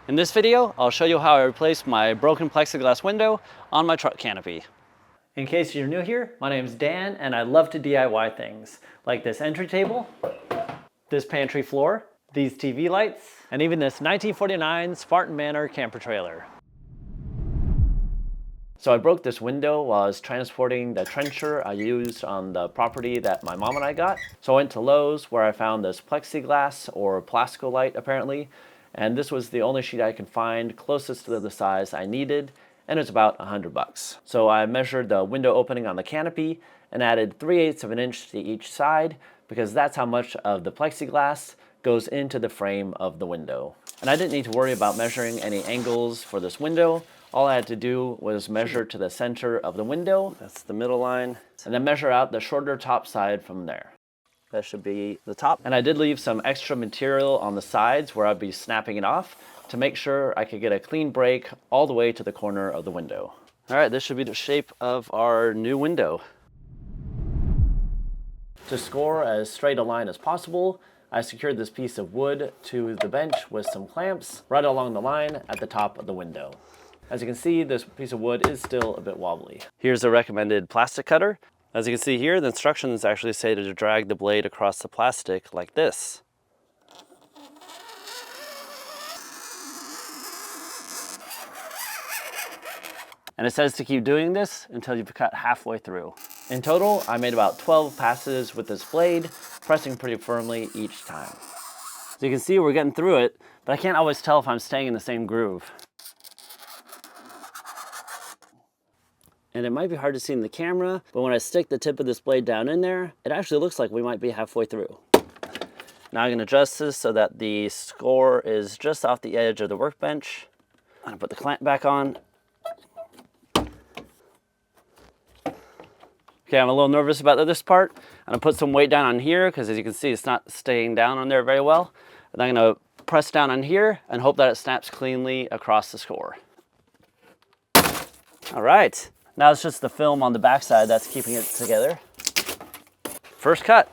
In this video, I'll show you how I replaced my broken plexiglass window on my truck canopy. In case you're new here, my name is Dan and I love to DIY things like this entry table, this pantry floor, these TV lights, and even this 1949 Spartan Manor camper trailer. So I broke this window while I was transporting the trencher I used on the property that my mom and I got. So I went to Lowe's where I found this plexiglass, or Plaskolite apparently, and this was the only sheet I could find closest to the size I needed, and it's about $100. So I measured the window opening on the canopy and added 3/8 of an inch to each side because that's how much of the plexiglass goes into the frame of the window. And I didn't need to worry about measuring any angles for this window. All I had to do was measure to the center of the window, that's the middle line, and then measure out the shorter top side from there. That should be the top. And I did leave some extra material on the sides where I'd be snapping it off to make sure I could get a clean break all the way to the corner of the window. All right, this should be the shape of our new window. To score as straight a line as possible, I secured this piece of wood to the bench with some clamps right along the line at the top of the window. As you can see, this piece of wood is still a bit wobbly. Here's a recommended plastic cutter. As you can see here, the instructions actually say to drag the blade across the plastic like this. And it says to keep doing this until you've cut halfway through. In total, I made about 12 passes with this blade, pressing pretty firmly each time. So you can see we're getting through it, but I can't always tell if I'm staying in the same groove. And it might be hard to see in the camera, but when I stick the tip of this blade down in there, it actually looks like we might be halfway through. Now I can adjust this so that the score is just off the edge of the workbench. I'm gonna put the clamp back on. Okay, I'm a little nervous about this part. I'm gonna put some weight down on here because as you can see, it's not staying down on there very well. And I'm gonna press down on here and hope that it snaps cleanly across the score. All right. Now it's just the film on the backside that's keeping it together. First cut.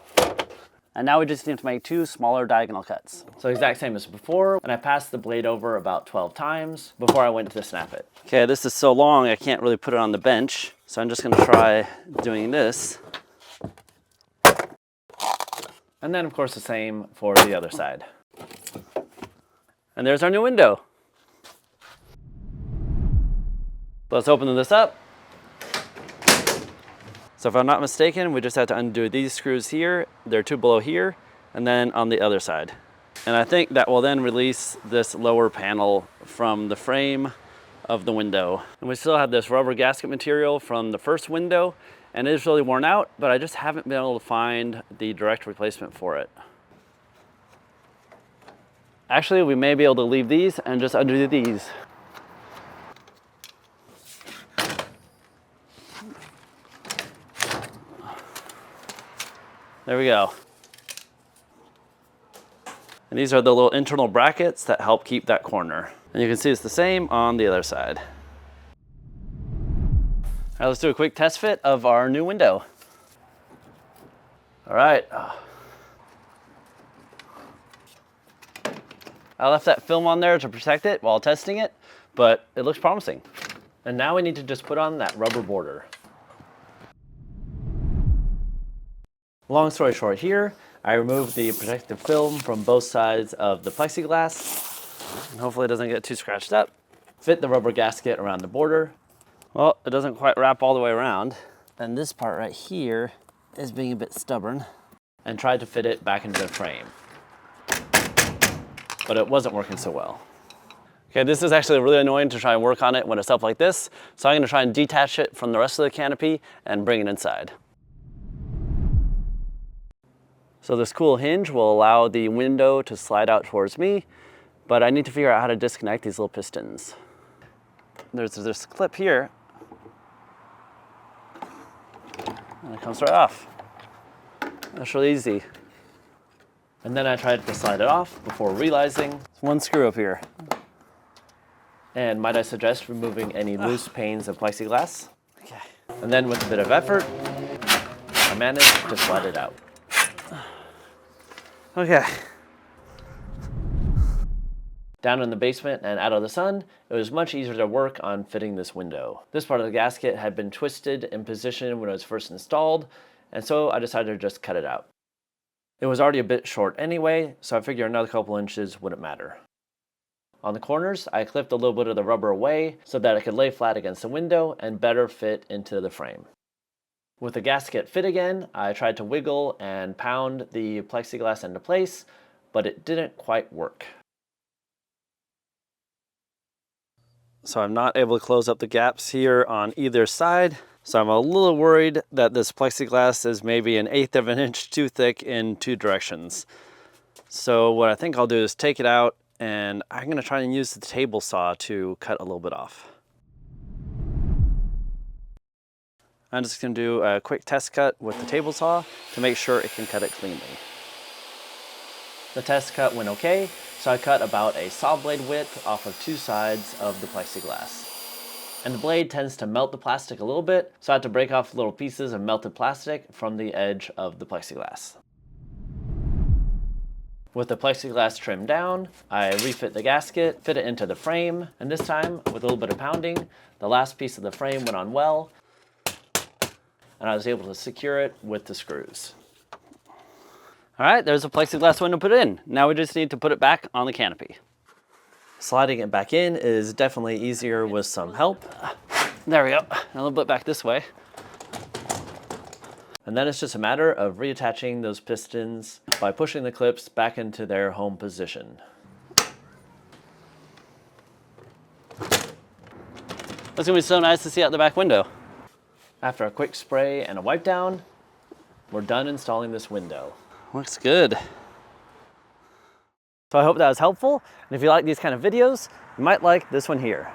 And now we just need to make 2 smaller diagonal cuts. So exact same as before, and I passed the blade over about 12 times before I went to snap it. Okay, this is so long I can't really put it on the bench, so I'm just gonna try doing this. And then of course the same for the other side. And there's our new window. Let's open this up. So if I'm not mistaken, we just have to undo these screws here. There are 2 below here, and then on the other side. And I think that will then release this lower panel from the frame of the window. And we still have this rubber gasket material from the first window, and it is really worn out, but I just haven't been able to find the direct replacement for it. Actually, we may be able to leave these and just undo these. There we go. And these are the little internal brackets that help keep that corner. And you can see it's the same on the other side. All right, let's do a quick test fit of our new window. All right. I left that film on there to protect it while testing it, but it looks promising. And now we need to just put on that rubber border. Long story short here, I removed the protective film from both sides of the plexiglass, and hopefully it doesn't get too scratched up. Fit the rubber gasket around the border. Well, it doesn't quite wrap all the way around. And this part right here is being a bit stubborn. And tried to fit it back into the frame. But it wasn't working so well. Okay, this is actually really annoying to try and work on it when it's up like this, so I'm gonna try and detach it from the rest of the canopy and bring it inside. So this cool hinge will allow the window to slide out towards me, but I need to figure out how to disconnect these little pistons. There's this clip here, and it comes right off. That's really easy. And then I tried to slide it off before realizing there's 1 screw up here. And might I suggest removing any loose panes of plexiglass? Okay. And then with a bit of effort, I managed to slide it out. Okay. Down in the basement and out of the sun, it was much easier to work on fitting this window. This part of the gasket had been twisted in position when it was first installed, and so I decided to just cut it out. It was already a bit short anyway, so I figured another couple inches wouldn't matter. On the corners, I clipped a little bit of the rubber away so that it could lay flat against the window and better fit into the frame. With the gasket fit again, I tried to wiggle and pound the plexiglass into place, but it didn't quite work. So I'm not able to close up the gaps here on either side. So I'm a little worried that this plexiglass is maybe 1/8 of an inch too thick in two directions. So what I think I'll do is take it out, and I'm gonna try and use the table saw to cut a little bit off. I'm just gonna do a quick test cut with the table saw to make sure it can cut it cleanly. The test cut went okay, so I cut about a saw blade width off of two sides of the plexiglass. And the blade tends to melt the plastic a little bit, so I had to break off little pieces of melted plastic from the edge of the plexiglass. With the plexiglass trimmed down, I refit the gasket, fit it into the frame, and this time, with a little bit of pounding, the last piece of the frame went on well, and I was able to secure it with the screws. All right, there's a plexiglass window put in. Now we just need to put it back on the canopy. Sliding it back in is definitely easier with some help. There we go, a little bit back this way. And then it's just a matter of reattaching those pistons by pushing the clips back into their home position. It's gonna be so nice to see out the back window. After a quick spray and a wipe down, we're done installing this window. Looks good. So I hope that was helpful, and if you like these kind of videos, you might like this one here.